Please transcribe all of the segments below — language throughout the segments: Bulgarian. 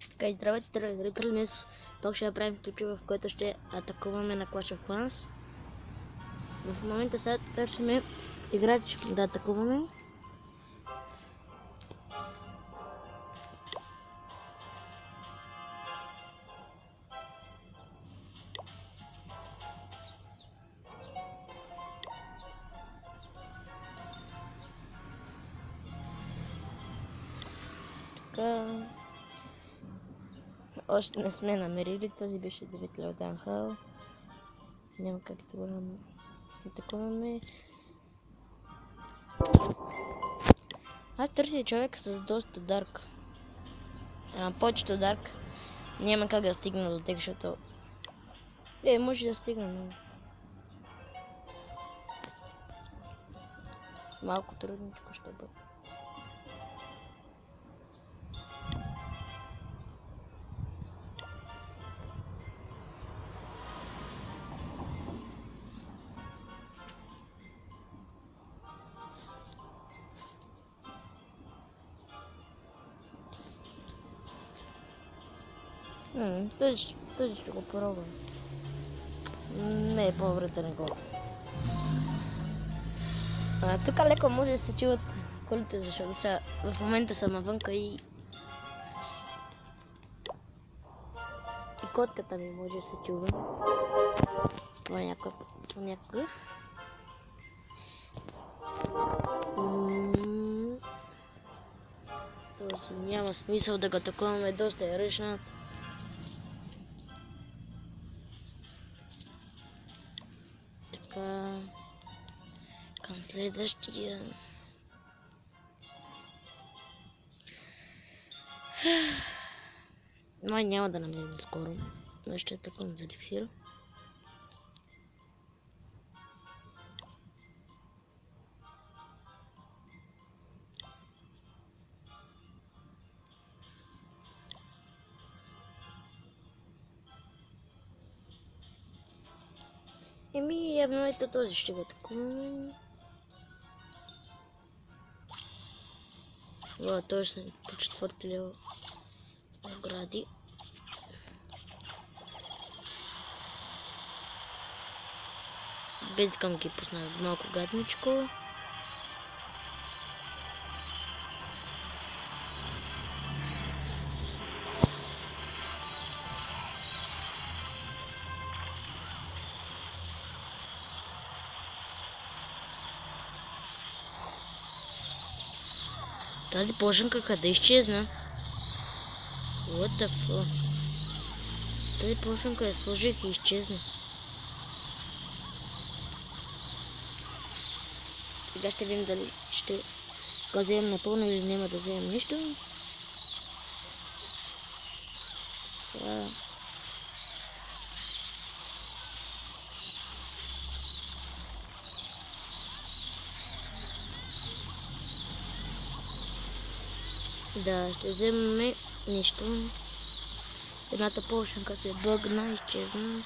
Така, здравейте, зрители, днес пак ще направим ключа, в който ще атакуваме на Clash of Clans. В момента сега търсиме играч да атакуваме. Така, още не сме намерили, този беше 9 лева Данхал. Няма как да го атакуваме. Аз търся човек с доста дарк. Повечето дарк. Няма как да стигна до тях, защото... може да стигна, но... малко трудничко ще бъде. Този ще го пробвам. Не е по-добре да не го. Тук леко може да се чуват колите, защото в момента съм навънка и котката ми може да се чува. Понякога. Този няма смисъл да го атакуваме, доста е ръчнат. Така, към следващия. Май няма да намерим скоро, но ще атакувам за еликсир. Явно ето този ще го атакуваме. Точно по 4 лева огради. Искам ги пусна малко гадничко. Тази плашинка къде изчезна? What the fuck? Тази плашинка я сложих и изчезна. Сега ще видим дали ще го вземем напълно или няма да вземем нищо. Да, ще вземем нищо. Едната полшенка се бъгна, изчезна.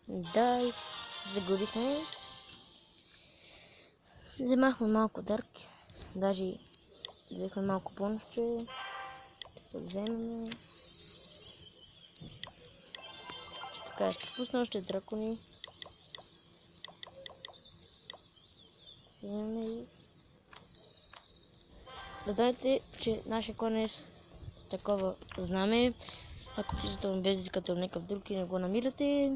Да, загубихме. Вземахме малко дърк, даже взехме малко бонусче, да вземем. Така, ще пусна още дракони. Вземем и... Да знаете, че нашия кон е с такова знаме. Ако влизате в бездиската от някакъв друг и не го намирате,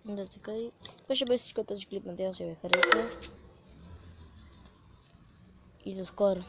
да, така и... Това ще бъде всичко този клип, надявам се ви хареса. И до скоро!